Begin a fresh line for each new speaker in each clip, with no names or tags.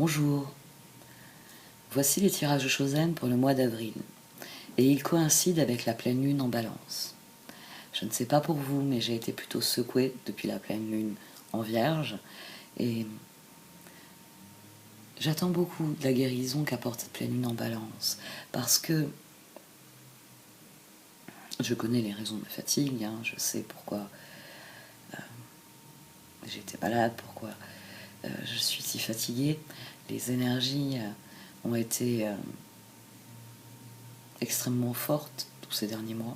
Bonjour, voici les tirages de Chosen pour le mois d'avril, et ils coïncident avec la pleine lune en Balance. Je ne sais pas pour vous, mais j'ai été plutôt secouée depuis la pleine lune en Vierge, et j'attends beaucoup de la guérison qu'apporte cette pleine lune en Balance, parce que je connais les raisons de ma fatigue, je sais pourquoi j'ai été malade, pourquoi je suis si fatiguée. Les énergies ont été extrêmement fortes tous ces derniers mois.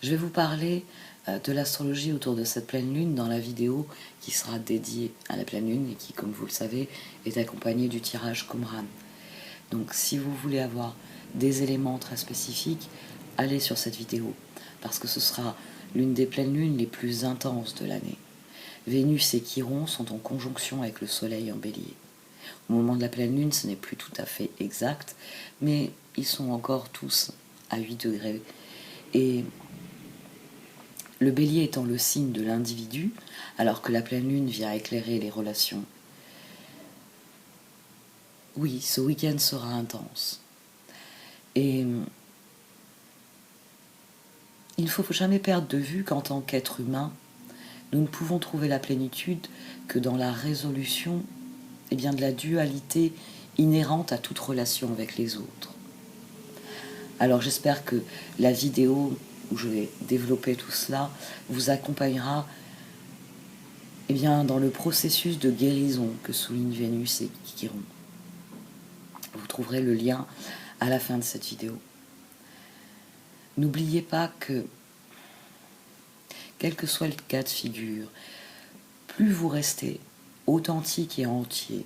Je vais vous parler de l'astrologie autour de cette pleine lune dans la vidéo qui sera dédiée à la pleine lune et qui, comme vous le savez, est accompagnée du tirage Qumran. Donc si vous voulez avoir des éléments très spécifiques, allez sur cette vidéo, parce que ce sera l'une des pleines lunes les plus intenses de l'année. Vénus et Chiron sont en conjonction avec le Soleil en Bélier. Au moment de la pleine lune, ce n'est plus tout à fait exact, mais ils sont encore tous à 8 degrés. Et le Bélier étant le signe de l'individu, alors que la pleine lune vient éclairer les relations. Oui, ce week-end sera intense. Et il ne faut jamais perdre de vue qu'en tant qu'être humain, nous ne pouvons trouver la plénitude que dans la résolution de la dualité inhérente à toute relation avec les autres. Alors j'espère que la vidéo où je vais développer tout cela vous accompagnera dans le processus de guérison que souligne Vénus et Chiron. Vous trouverez le lien à la fin de cette vidéo. N'oubliez pas que, quel que soit le cas de figure, plus vous restez authentique et entier,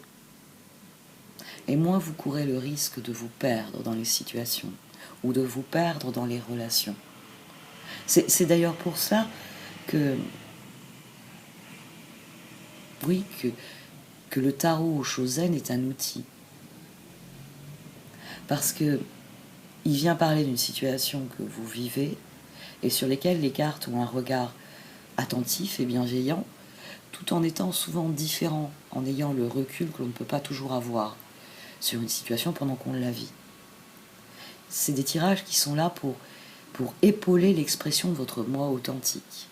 et moins vous courez le risque de vous perdre dans les situations ou de vous perdre dans les relations. C'est d'ailleurs pour ça que, oui, que le tarot au Chosen est un outil. Parce que il vient parler d'une situation que vous vivez et sur lesquelles les cartes ont un regard attentif et bienveillant, tout en étant souvent différent, en ayant le recul que l'on ne peut pas toujours avoir sur une situation pendant qu'on la vit. C'est des tirages qui sont là pour épauler l'expression de votre moi authentique.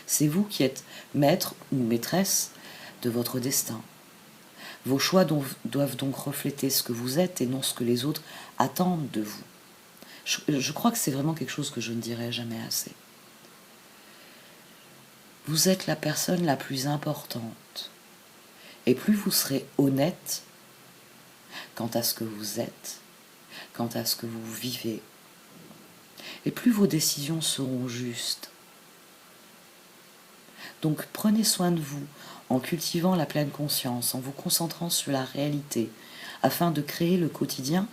C'est vous qui êtes maître ou maîtresse de votre destin. Vos choix doivent donc refléter ce que vous êtes et non ce que les autres attendent de vous. Je crois que c'est vraiment quelque chose que je ne dirai jamais assez. Vous êtes la personne la plus importante. Et plus vous serez honnête quant à ce que vous êtes, quant à ce que vous vivez, et plus vos décisions seront justes. Donc prenez soin de vous en cultivant la pleine conscience, en vous concentrant sur la réalité, afin de créer le quotidien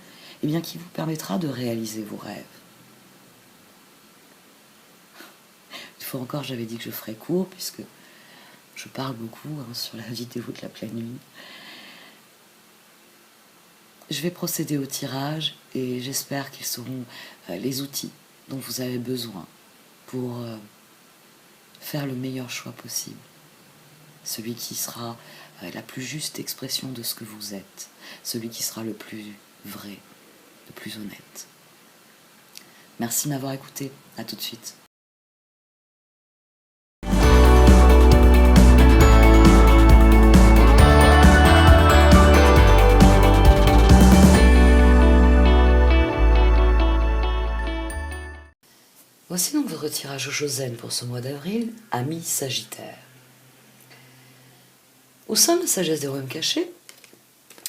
qui vous permettra de réaliser vos rêves. Une fois encore, j'avais dit que je ferais court, puisque je parle beaucoup sur la vidéo de la pleine lune. Je vais procéder au tirage et j'espère qu'ils seront les outils dont vous avez besoin pour faire le meilleur choix possible. Celui qui sera la plus juste expression de ce que vous êtes. Celui qui sera le plus vrai, le plus honnête. Merci de m'avoir écouté. À tout de suite. Voici donc votre tirage au Chosen pour ce mois d'avril, amis Sagittaire. Au sein de la sagesse des royaumes cachés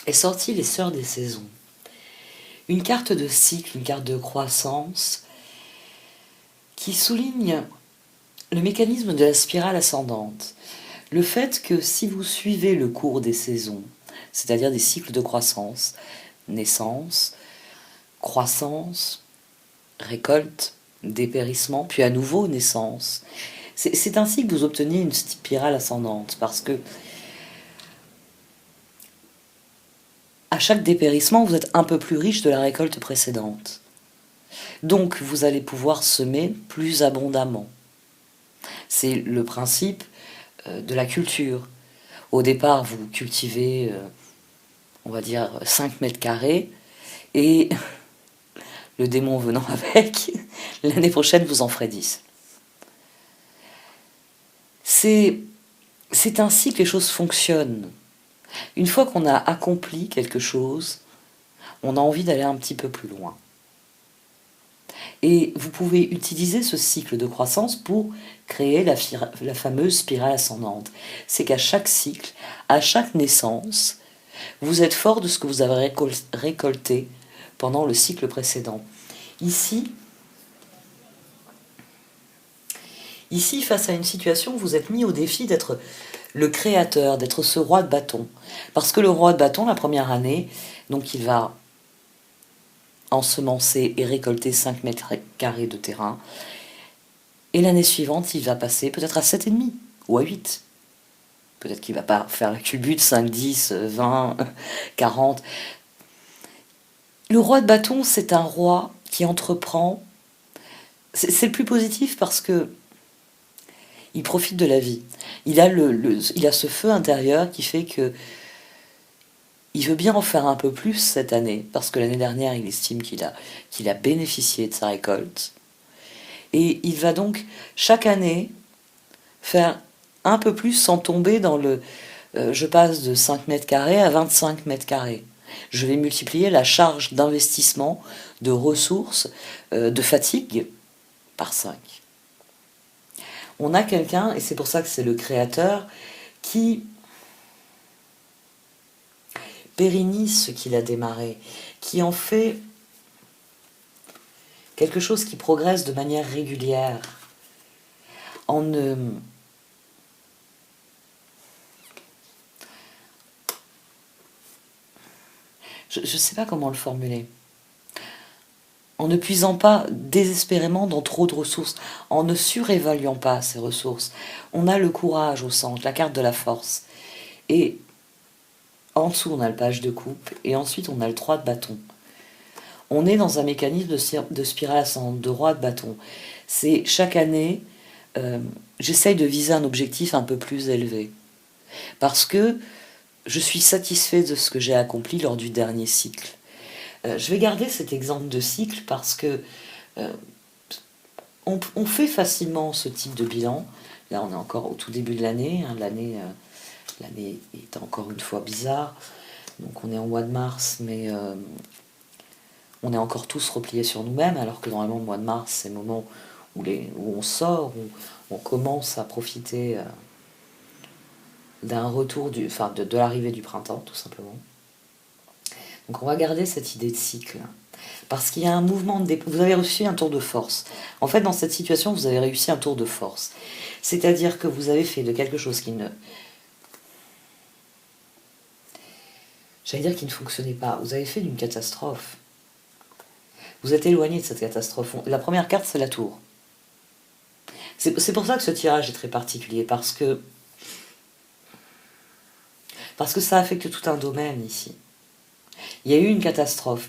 est sortie les sœurs des saisons. Une carte de cycle, une carte de croissance qui souligne le mécanisme de la spirale ascendante. Le fait que si vous suivez le cours des saisons, c'est-à-dire des cycles de croissance, naissance, croissance, récolte, dépérissement, puis à nouveau naissance. C'est ainsi que vous obtenez une spirale ascendante, parce que à chaque dépérissement, vous êtes un peu plus riche de la récolte précédente. Donc, vous allez pouvoir semer plus abondamment. C'est le principe de la culture. Au départ, vous cultivez, on va dire, 5 mètres carrés, et le démon venant avec, l'année prochaine, vous en ferez 10. C'est ainsi que les choses fonctionnent. Une fois qu'on a accompli quelque chose, on a envie d'aller un petit peu plus loin. Et vous pouvez utiliser ce cycle de croissance pour créer la fameuse spirale ascendante. C'est qu'à chaque cycle, à chaque naissance, vous êtes fort de ce que vous avez récolté pendant le cycle précédent. Ici, face à une situation, vous êtes mis au défi d'être le créateur, d'être ce roi de bâton. Parce que le roi de bâton, la première année, donc il va ensemencer et récolter 5 mètres carrés de terrain. Et l'année suivante, il va passer peut-être à 7,5 ou à 8. Peut-être qu'il ne va pas faire la culbute 5, 10, 20, 40. Le roi de bâton, c'est un roi qui entreprend. C'est le plus positif parce que il profite de la vie. Il a ce feu intérieur qui fait que il veut bien en faire un peu plus cette année, parce que l'année dernière, il estime qu'il a bénéficié de sa récolte. Et il va donc, chaque année, faire un peu plus sans tomber dans le... je passe de 5 mètres carrés à 25 mètres carrés. Je vais multiplier la charge d'investissement, de ressources, de fatigue, par 5. On a quelqu'un, et c'est pour ça que c'est le créateur, qui pérennise ce qu'il a démarré, qui en fait quelque chose qui progresse de manière régulière. Je ne sais pas comment le formuler. En ne puisant pas désespérément dans trop de ressources, en ne surévaluant pas ces ressources. On a le courage au centre, la carte de la force. Et en dessous, on a le page de coupe, et ensuite on a le 3 de bâton. On est dans un mécanisme de spirale ascendante, de roi de bâton. C'est chaque année, j'essaye de viser un objectif un peu plus élevé. Parce que je suis satisfait de ce que j'ai accompli lors du dernier cycle. Je vais garder cet exemple de cycle parce que on fait facilement ce type de bilan. Là, on est encore au tout début de l'année. Hein, l'année est encore une fois bizarre. Donc on est en mois de mars, mais on est encore tous repliés sur nous-mêmes, alors que normalement le mois de mars, c'est le moment où on sort, où on commence à profiter d'un retour, de l'arrivée du printemps, tout simplement. Donc on va garder cette idée de cycle. Parce qu'il y a un mouvement de vous avez réussi un tour de force. En fait, dans cette situation, vous avez réussi un tour de force. C'est-à-dire que vous avez fait de quelque chose qui ne... J'allais dire qui ne fonctionnait pas. Vous avez fait d'une catastrophe. Vous êtes éloigné de cette catastrophe. La première carte, c'est la tour. C'est pour ça que ce tirage est très particulier, parce que ça affecte tout un domaine ici. Il y a eu une catastrophe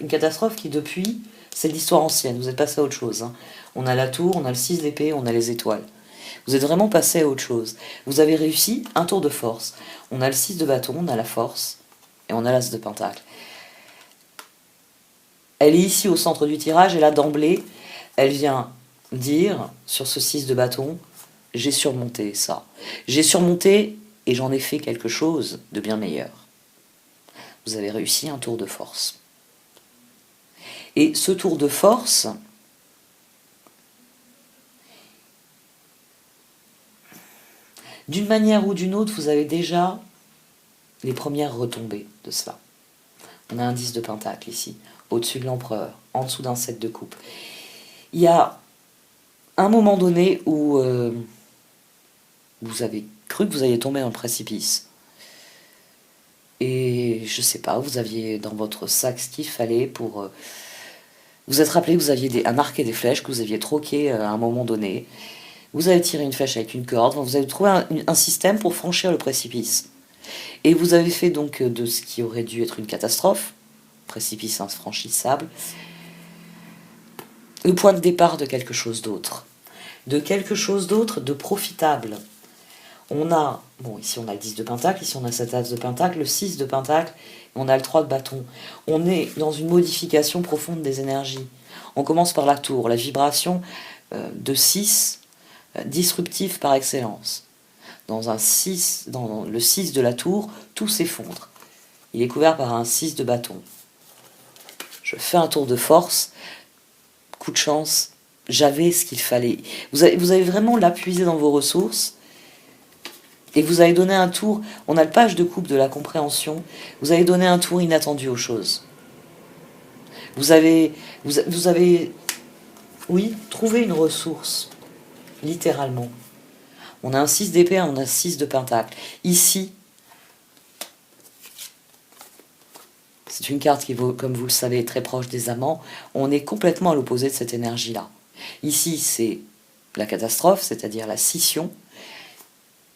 qui depuis, c'est l'histoire ancienne, vous êtes passé à autre chose. Hein. On a la tour, on a le 6 d'épée, on a les étoiles. Vous êtes vraiment passé à autre chose. Vous avez réussi un tour de force. On a le 6 de bâton, on a la force, et on a l'as de pentacle. Elle est ici au centre du tirage, et là d'emblée, elle vient dire, sur ce 6 de bâton, j'ai surmonté ça. J'ai surmonté, et j'en ai fait quelque chose de bien meilleur. Vous avez réussi un tour de force. Et ce tour de force, d'une manière ou d'une autre, vous avez déjà les premières retombées de cela. On a un 10 de pentacle ici, au-dessus de l'empereur, en dessous d'un 7 de coupe. Il y a un moment donné où vous avez cru que vous alliez tomber dans le précipice. Et je sais pas, vous aviez dans votre sac ce qu'il fallait pour... vous êtes rappelé que vous aviez à marquer des flèches, que vous aviez troqué à un moment donné. Vous avez tiré une flèche avec une corde, vous avez trouvé un système pour franchir le précipice. Et vous avez fait donc de ce qui aurait dû être une catastrophe, précipice infranchissable, le point de départ de quelque chose d'autre. De quelque chose d'autre de profitable. On a, bon, ici on a le 10 de pentacle, ici on a cet as de pentacle, le 6 de pentacle, et on a le 3 de bâton. On est dans une modification profonde des énergies. On commence par la tour, la vibration de 6, disruptive par excellence. Dans le 6 de la tour, tout s'effondre. Il est couvert par un 6 de bâton. Je fais un tour de force, coup de chance, j'avais ce qu'il fallait. Vous avez vraiment l'appuyer dans vos ressources, et vous avez donné un tour, on a le page de coupe de la compréhension, vous avez donné un tour inattendu aux choses. Vous avez oui, trouvé une ressource, littéralement. On a un 6 d'épée, on a un 6 de pentacle. Ici, c'est une carte qui, comme vous le savez, est très proche des amants. On est complètement à l'opposé de cette énergie-là. Ici, c'est la catastrophe, c'est-à-dire la scission.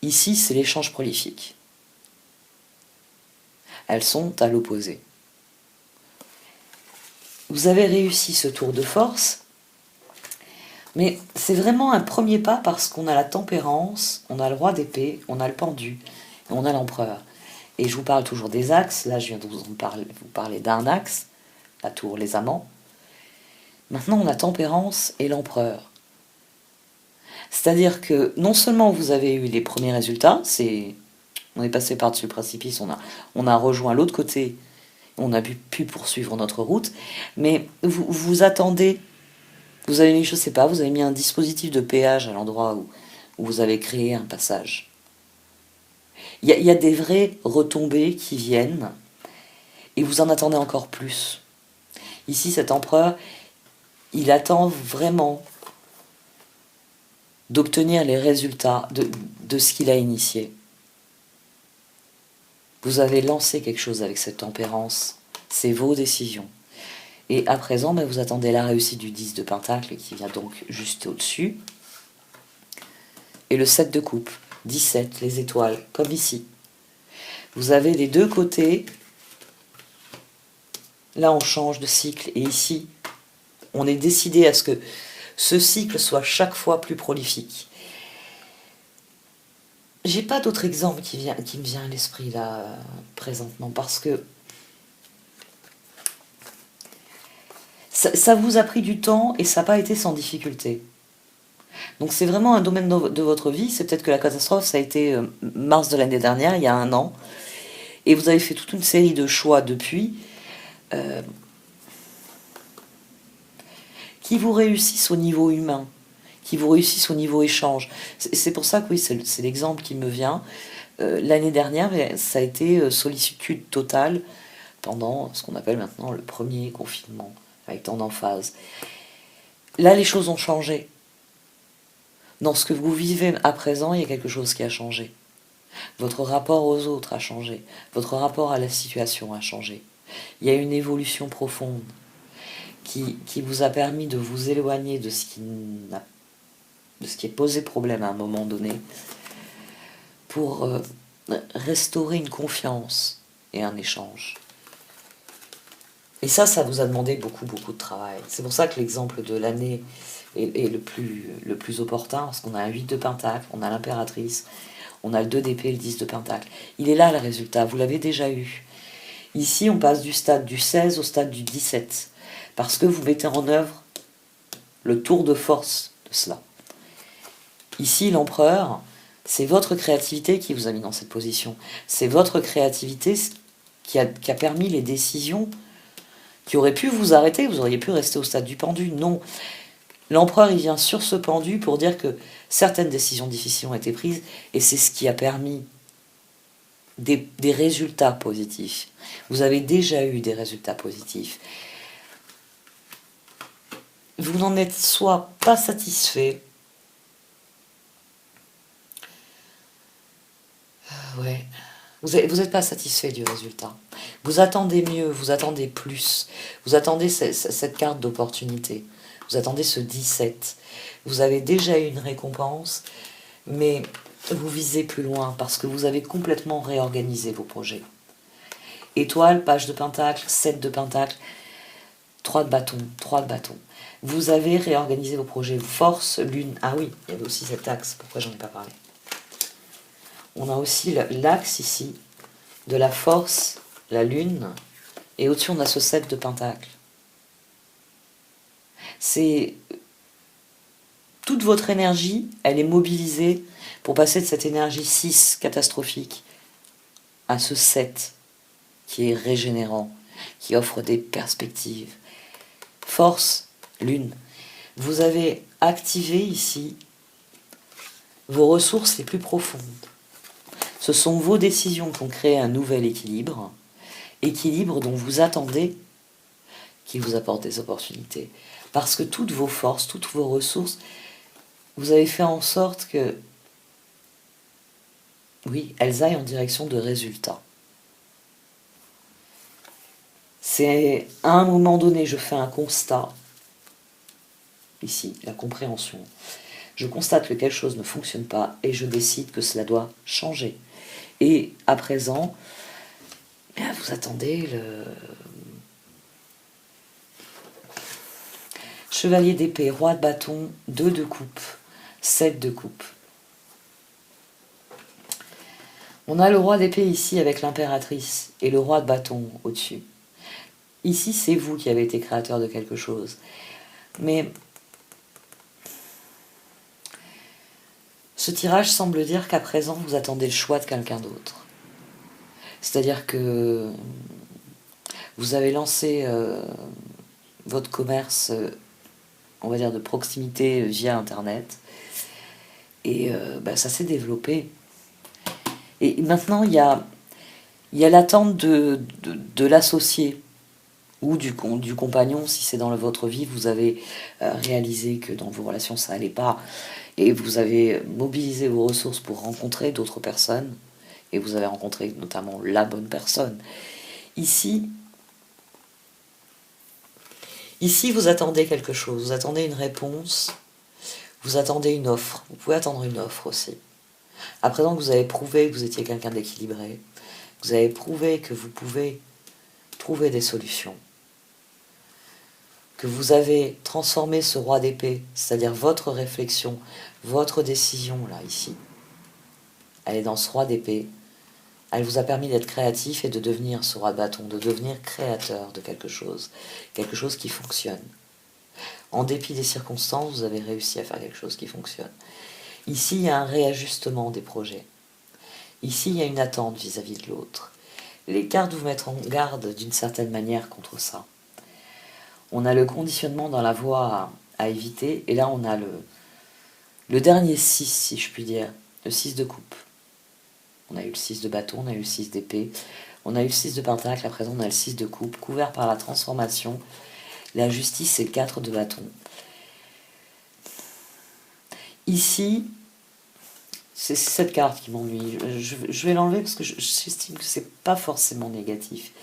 Ici, c'est l'échange prolifique. Elles sont à l'opposé. Vous avez réussi ce tour de force, mais c'est vraiment un premier pas parce qu'on a la tempérance, on a le roi d'épée, on a le pendu, et on a l'empereur. Et je vous parle toujours des axes, là je viens de vous parler d'un axe, la tour, les amants. Maintenant on a tempérance et l'empereur. C'est-à-dire que non seulement vous avez eu les premiers résultats, on est passé par-dessus le précipice, on a rejoint l'autre côté, on a pu poursuivre notre route, mais vous attendez, vous avez mis, je sais pas, vous avez mis un dispositif de péage à l'endroit où vous avez créé un passage. Il y a des vraies retombées qui viennent, et vous en attendez encore plus. Ici, cet empereur, il attend vraiment d'obtenir les résultats de ce qu'il a initié. Vous avez lancé quelque chose avec cette tempérance, c'est vos décisions. Et à présent, vous attendez la réussite du 10 de pentacle qui vient donc juste au-dessus. Et le 7 de coupe, 17, les étoiles, comme ici. Vous avez les deux côtés. Là, on change de cycle. Et ici, on est décidé à ce que ce cycle soit chaque fois plus prolifique. J'ai pas d'autre exemple qui me vient à l'esprit là, présentement, parce que ça vous a pris du temps et ça n'a pas été sans difficulté. Donc c'est vraiment un domaine de votre vie. C'est peut-être que la catastrophe, ça a été mars de l'année dernière, il y a 1 an. Et vous avez fait toute une série de choix depuis qui vous réussissent au niveau humain, qui vous réussissent au niveau échange. C'est pour ça que oui, c'est l'exemple qui me vient. L'année dernière, ça a été sollicitude totale pendant ce qu'on appelle maintenant le premier confinement, avec tant d'emphase. Là, les choses ont changé. Dans ce que vous vivez à présent, il y a quelque chose qui a changé. Votre rapport aux autres a changé. Votre rapport à la situation a changé. Il y a une évolution profonde qui vous a permis de vous éloigner de ce qui est posé problème à un moment donné pour restaurer une confiance et un échange. Et ça vous a demandé beaucoup, beaucoup de travail. C'est pour ça que l'exemple de l'année est le plus opportun, parce qu'on a un 8 de pentacle, on a l'impératrice, on a le 2 d'épée et le 10 de pentacle. Il est là le résultat, vous l'avez déjà eu. Ici, on passe du stade du 16 au stade du 17, parce que vous mettez en œuvre le tour de force de cela. Ici, l'empereur, c'est votre créativité qui vous a mis dans cette position. C'est votre créativité qui a permis les décisions qui auraient pu vous arrêter. Vous auriez pu rester au stade du pendu. Non. L'empereur, il vient sur ce pendu pour dire que certaines décisions difficiles ont été prises, et c'est ce qui a permis des résultats positifs. Vous avez déjà eu des résultats positifs. Vous n'en êtes soit pas satisfait, ouais, vous n'êtes pas satisfait du résultat. Vous attendez mieux, vous attendez plus, vous attendez cette carte d'opportunité, vous attendez ce 17. Vous avez déjà eu une récompense, mais vous visez plus loin parce que vous avez complètement réorganisé vos projets. Étoile, page de pentacle, 7 de pentacle, 3 de bâton, 3 de bâton. Vous avez réorganisé vos projets. Force, lune. Ah oui, il y avait aussi cet axe. Pourquoi j'en ai pas parlé? On a aussi l'axe ici de la force, la lune, et au-dessus on a ce 7 de pentacle. C'est toute votre énergie, elle est mobilisée pour passer de cette énergie 6 catastrophique à ce 7 qui est régénérant, qui offre des perspectives. Force, lune. Vous avez activé ici vos ressources les plus profondes. Ce sont vos décisions qui ont créé un nouvel équilibre, équilibre dont vous attendez qu'il vous apporte des opportunités. Parce que toutes vos forces, toutes vos ressources, vous avez fait en sorte que, oui, elles aillent en direction de résultats. C'est à un moment donné, je fais un constat, ici, la compréhension. Je constate que quelque chose ne fonctionne pas et je décide que cela doit changer. Et à présent, vous attendez le chevalier d'épée, roi de bâton, 2 de coupe, 7 de coupe. On a le roi d'épée ici avec l'impératrice et le roi de bâton au-dessus. Ici, c'est vous qui avez été créateur de quelque chose. Mais ce tirage semble dire qu'à présent, vous attendez le choix de quelqu'un d'autre. C'est-à-dire que vous avez lancé votre commerce, on va dire, de proximité via Internet. Et ça s'est développé. Et maintenant, il y a l'attente de l'associé ou du compagnon. Si c'est dans votre vie, vous avez réalisé que dans vos relations, ça n'allait pas. Et vous avez mobilisé vos ressources pour rencontrer d'autres personnes. Et vous avez rencontré notamment la bonne personne. Ici, vous attendez quelque chose. Vous attendez une réponse. Vous attendez une offre. Vous pouvez attendre une offre aussi. À présent que vous avez prouvé que vous étiez quelqu'un d'équilibré, vous avez prouvé que vous pouvez trouver des solutions, que vous avez transformé ce roi d'épée, c'est-à-dire votre réflexion, votre décision, là, ici, elle est dans ce roi d'épée, elle vous a permis d'être créatif et de devenir ce roi de bâton, de devenir créateur de quelque chose qui fonctionne. En dépit des circonstances, vous avez réussi à faire quelque chose qui fonctionne. Ici, il y a un réajustement des projets. Ici, il y a une attente vis-à-vis de l'autre. Les cartes vous mettent en garde d'une certaine manière contre ça. On a le conditionnement dans la voie à éviter, et là on a le dernier 6, si je puis dire, le 6 de coupe. On a eu le 6 de bâton, on a eu le 6 d'épée, on a eu le 6 de pentacle, à présent on a le 6 de coupe, couvert par la transformation. La justice, c'est le 4 de bâton. Ici, c'est cette carte qui m'ennuie. Je vais l'enlever parce que j'estime que c'est pas forcément négatif.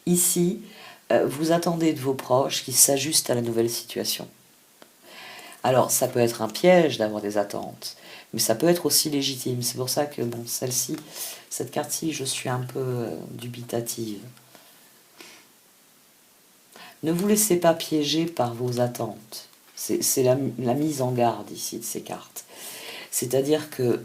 Ici, vous attendez de vos proches qu'ils s'ajustent à la nouvelle situation. Alors, ça peut être un piège d'avoir des attentes, mais ça peut être aussi légitime. C'est pour ça que, bon, cette carte-ci, je suis un peu dubitative. Ne vous laissez pas piéger par vos attentes. C'est la mise en garde ici de ces cartes. C'est-à-dire que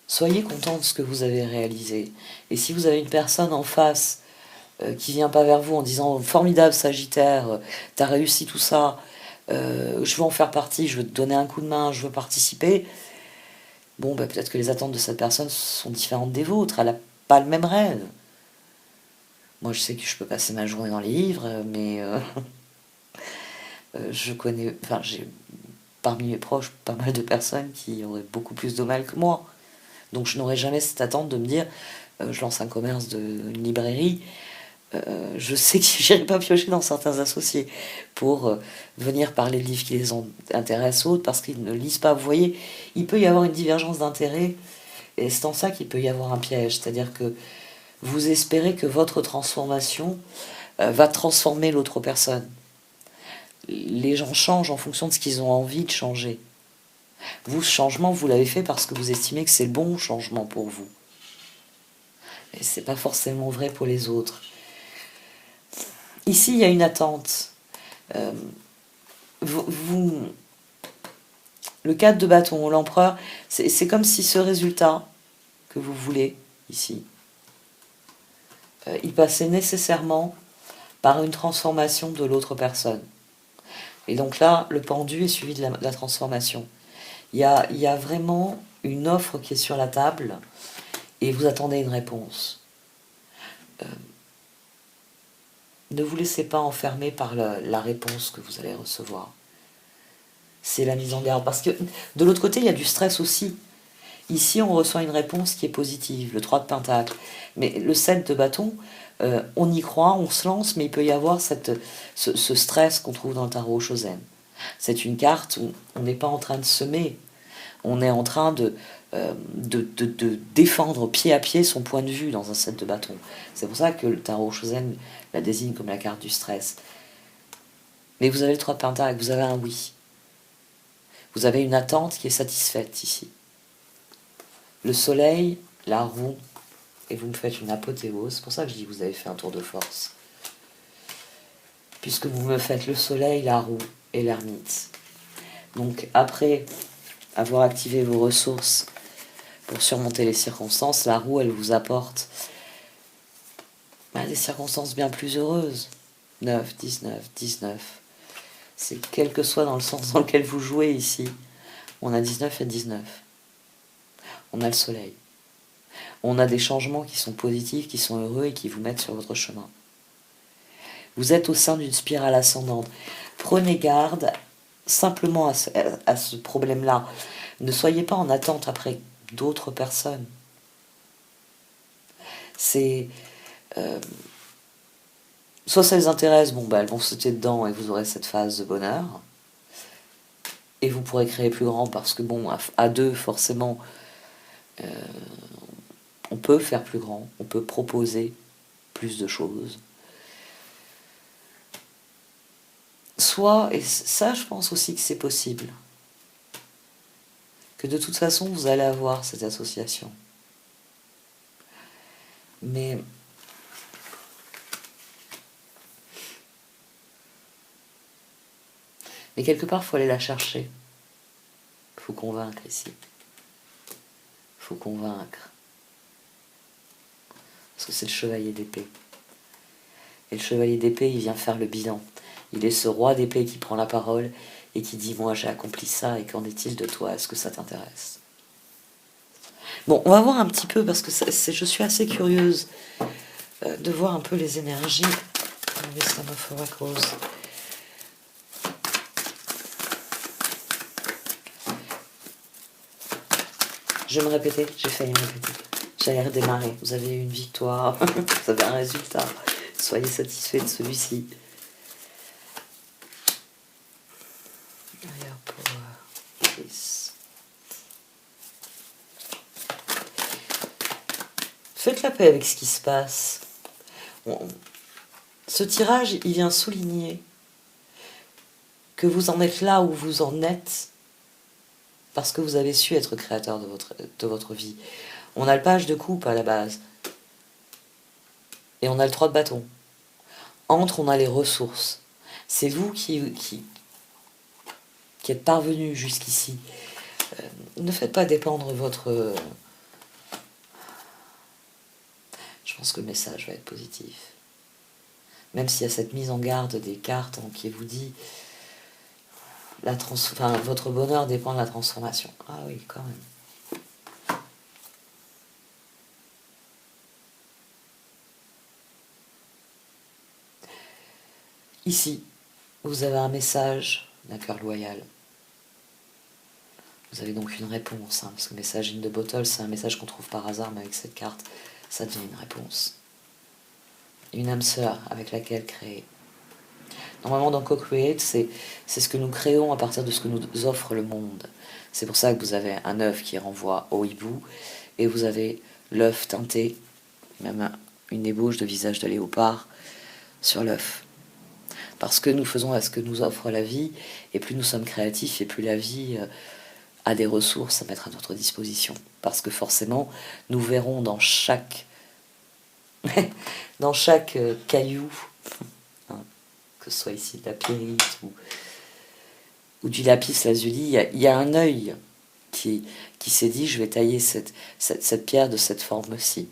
soyez content de ce que vous avez réalisé. Et si vous avez une personne en face qui vient pas vers vous en disant « Formidable Sagittaire, t'as réussi tout ça, je veux en faire partie, je veux te donner un coup de main, je veux participer », bon, peut-être que les attentes de cette personne sont différentes des vôtres. Elle n'a pas le même rêve. Moi, je sais que je peux passer ma journée dans les livres, mais je connais... Enfin, j'ai parmi mes proches pas mal de personnes qui auraient beaucoup plus de mal que moi. Donc je n'aurais jamais cette attente de me dire je lance un commerce d'une librairie, je sais que je n'irai pas piocher dans certains associés pour venir parler de livres qui les intéressent autres parce qu'ils ne lisent pas. Vous voyez, il peut y avoir une divergence d'intérêt et c'est en ça qu'il peut y avoir un piège. C'est-à-dire que vous espérez que votre transformation va transformer l'autre personne. Les gens changent en fonction de ce qu'ils ont envie de changer. Vous, ce changement, vous l'avez fait parce que vous estimez que c'est le bon changement pour vous. Et c'est pas forcément vrai pour les autres. Ici, il y a une attente. Vous Le 4 de bâton, l'empereur, c'est comme si ce résultat que vous voulez ici, il passait nécessairement par une transformation de l'autre personne. Et donc là, le pendu est suivi de la transformation. Il y a vraiment une offre qui est sur la table et vous attendez une réponse. Ne vous laissez pas enfermer par la réponse que vous allez recevoir. C'est la mise en garde. Parce que de l'autre côté, il y a du stress aussi. Ici, on reçoit une réponse qui est positive, le 3 de pentacle. Mais le 7 de bâton, on y croit, on se lance, mais il peut y avoir ce stress qu'on trouve dans le tarot Shozen. C'est une carte où on n'est pas en train de semer, on est en train de défendre pied à pied son point de vue dans un 7 de bâton. C'est pour ça que le tarot Shozen la désigne comme la carte du stress. Mais vous avez le 3 de pentacle, vous avez un oui. Vous avez une attente qui est satisfaite ici. Le soleil, la roue, et vous me faites une apothéose. C'est pour ça que je dis que vous avez fait un tour de force. Puisque vous me faites le soleil, la roue et l'ermite. Donc après avoir activé vos ressources pour surmonter les circonstances, la roue, elle vous apporte des circonstances bien plus heureuses. 9, 19, 19. C'est quel que soit dans le sens dans lequel vous jouez ici. On a 19 et 19. On a le soleil. On a des changements qui sont positifs, qui sont heureux et qui vous mettent sur votre chemin. Vous êtes au sein d'une spirale ascendante. Prenez garde simplement à ce problème-là. Ne soyez pas en attente après d'autres personnes. C'est... soit ça les intéresse, elles vont sauter dedans et vous aurez cette phase de bonheur. Et vous pourrez créer plus grand parce que à deux, forcément, on peut faire plus grand, on peut proposer plus de choses. Soit, et ça je pense aussi que c'est possible, que de toute façon vous allez avoir cette association. Mais quelque part, il faut aller la chercher. Il faut convaincre ici. Il faut convaincre. Parce que c'est le chevalier d'épée. Et le chevalier d'épée, il vient faire le bilan. Il est ce roi d'épée qui prend la parole et qui dit « Moi, j'ai accompli ça, et qu'en est-il de toi? Est-ce que ça t'intéresse ?» Bon, on va voir un petit peu, parce que je suis assez curieuse de voir un peu les énergies. Ça me fera cause. Je vais me répéter, j'ai failli me répéter. J'allais redémarrer. Vous avez une victoire, vous avez un résultat. Soyez satisfait de celui-ci. D'ailleurs, pour Chris. Faites la paix avec ce qui se passe. Ce tirage, il vient souligner que vous en êtes là où vous en êtes parce que vous avez su être créateur de votre vie. On a le page de coupe à la base. Et on a le 3 de bâton. Entre, on a les ressources. C'est vous qui êtes parvenu jusqu'ici. Ne faites pas dépendre votre... Je pense que le message va être positif. Même s'il y a cette mise en garde des cartes qui vous dit votre bonheur dépend de la transformation. Ah oui, quand même. Ici, vous avez un message d'un cœur loyal. Vous avez donc une réponse, parce que le message in the bottle, c'est un message qu'on trouve par hasard, mais avec cette carte, ça devient une réponse. Une âme sœur avec laquelle créer. Normalement, dans Co-Create, c'est ce que nous créons à partir de ce que nous offre le monde. C'est pour ça que vous avez un œuf qui renvoie au hibou, et vous avez l'œuf teinté, même une ébauche de visage de léopard, sur l'œuf. Parce que nous faisons à ce que nous offre la vie, et plus nous sommes créatifs, et plus la vie a des ressources à mettre à notre disposition. Parce que forcément, nous verrons dans chaque caillou, que ce soit ici de la pyrite ou ou du lapis lazuli, il y a un œil qui s'est dit, je vais tailler cette pierre de cette forme-ci.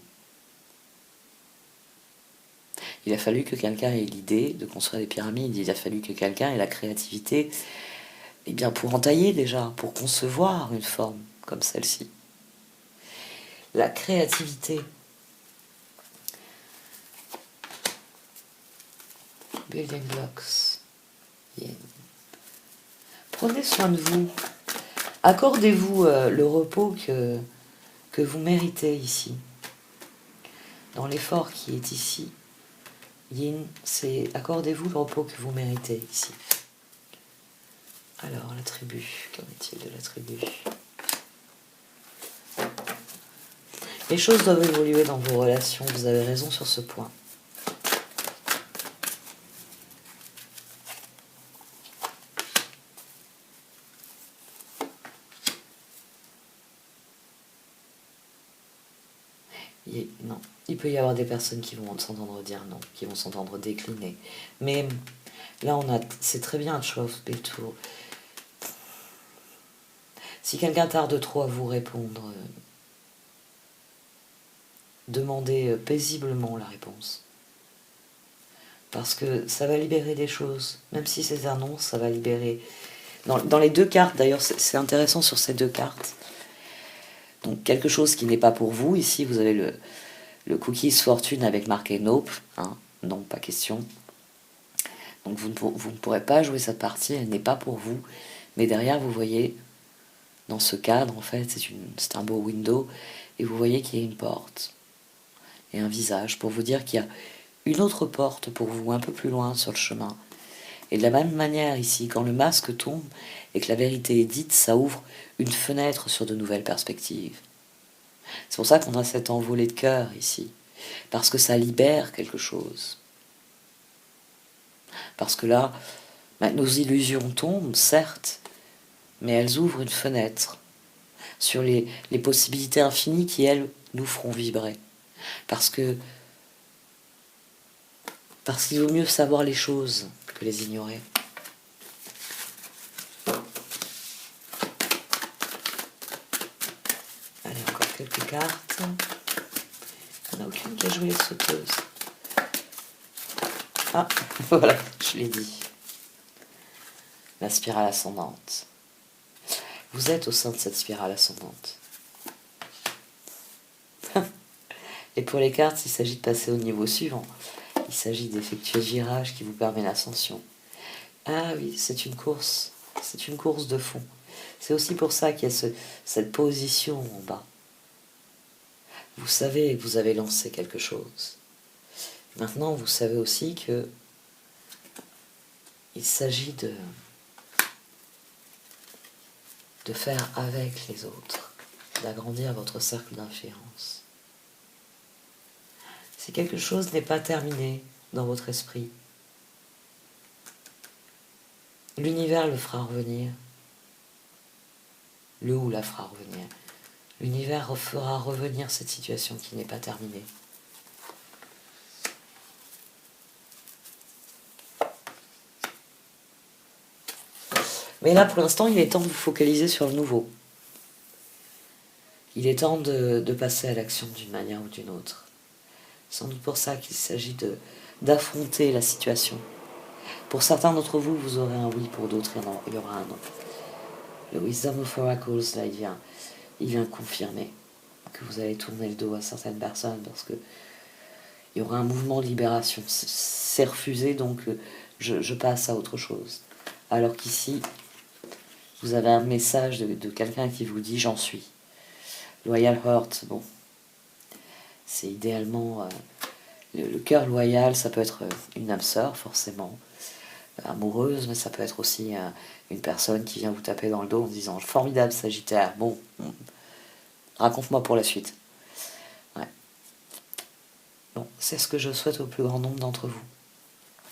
Il a fallu que quelqu'un ait l'idée de construire des pyramides, il a fallu que quelqu'un ait la créativité, eh bien pour en tailler déjà, pour concevoir une forme comme celle-ci. La créativité. Building blocks. Yeah. Prenez soin de vous. Accordez-vous le repos que vous méritez ici. Dans l'effort qui est ici, Yin, c'est accordez-vous le repos que vous méritez ici. Alors, la tribu, qu'en est-il de la tribu? Les choses doivent évoluer dans vos relations, vous avez raison sur ce point. Non, il peut y avoir des personnes qui vont s'entendre dire non, qui vont s'entendre décliner. Mais là, c'est très bien, Twelve Tour. Si quelqu'un tarde trop à vous répondre, demandez paisiblement la réponse. Parce que ça va libérer des choses. Même si c'est un non, ça va libérer. Dans les deux cartes, d'ailleurs, c'est intéressant sur ces deux cartes. Donc, quelque chose qui n'est pas pour vous. Ici, vous avez le cookies fortune avec marqué nope. Hein, non, pas question. Donc, vous ne pourrez pas jouer cette partie. Elle n'est pas pour vous. Mais derrière, vous voyez, dans ce cadre, en fait, c'est un beau window. Et vous voyez qu'il y a une porte. Et un visage pour vous dire qu'il y a une autre porte pour vous, un peu plus loin sur le chemin. Et de la même manière ici, quand le masque tombe et que la vérité est dite, ça ouvre une fenêtre sur de nouvelles perspectives. C'est pour ça qu'on a cette envolée de cœur ici, parce que ça libère quelque chose. Parce que là, nos illusions tombent, certes, mais elles ouvrent une fenêtre sur les possibilités infinies qui, elles, nous feront vibrer. Parce qu'il vaut mieux savoir les choses que les ignorer. Allez, encore quelques cartes. Il n'y en a aucune qui a joué les sauteuses. Ah, voilà, je l'ai dit. La spirale ascendante. Vous êtes au sein de cette spirale ascendante. Et pour les cartes, il s'agit de passer au niveau suivant. Il s'agit d'effectuer le girage qui vous permet l'ascension. Ah oui, c'est une course. C'est une course de fond. C'est aussi pour ça qu'il y a cette position en bas. Vous savez que vous avez lancé quelque chose. Maintenant, vous savez aussi que il s'agit de faire avec les autres, d'agrandir votre cercle d'influence. Si quelque chose n'est pas terminé dans votre esprit, l'univers le fera revenir. Le ou la fera revenir. L'univers fera revenir cette situation qui n'est pas terminée. Mais là, pour l'instant, il est temps de vous focaliser sur le nouveau. Il est temps de passer à l'action d'une manière ou d'une autre. C'est sans doute pour ça qu'il s'agit d'affronter la situation. Pour certains d'entre vous, vous aurez un oui, pour d'autres, il y aura un non. Le Wisdom of Oracles, là, il vient confirmer que vous allez tourner le dos à certaines personnes parce que il y aura un mouvement de libération. C'est refusé, donc je passe à autre chose. Alors qu'ici, vous avez un message de quelqu'un qui vous dit « j'en suis ». Loyal Heart, bon, c'est idéalement... le cœur loyal, ça peut être une âme sœur, forcément, amoureuse, mais ça peut être aussi une personne qui vient vous taper dans le dos en disant « formidable Sagittaire, bon, raconte-moi pour la suite ». Ouais. Bon, c'est ce que je souhaite au plus grand nombre d'entre vous.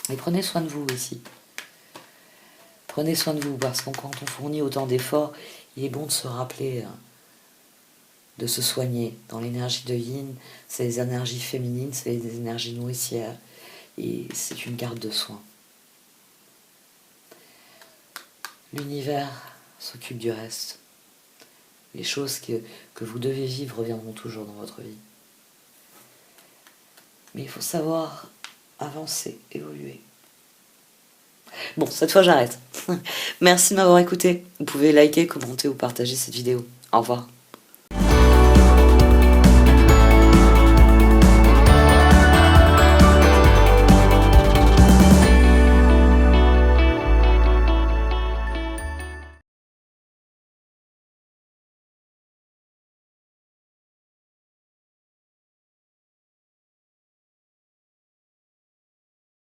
Et prenez soin de vous ici. Prenez soin de vous, parce que quand on fournit autant d'efforts, il est bon de se rappeler, de se soigner. Dans l'énergie de Yin, c'est les énergies féminines, c'est les énergies nourricières, et c'est une carte de soin. L'univers s'occupe du reste. Les choses que vous devez vivre reviendront toujours dans votre vie. Mais il faut savoir avancer, évoluer. Bon, cette fois j'arrête. Merci de m'avoir écouté. Vous pouvez liker, commenter ou partager cette vidéo. Au revoir.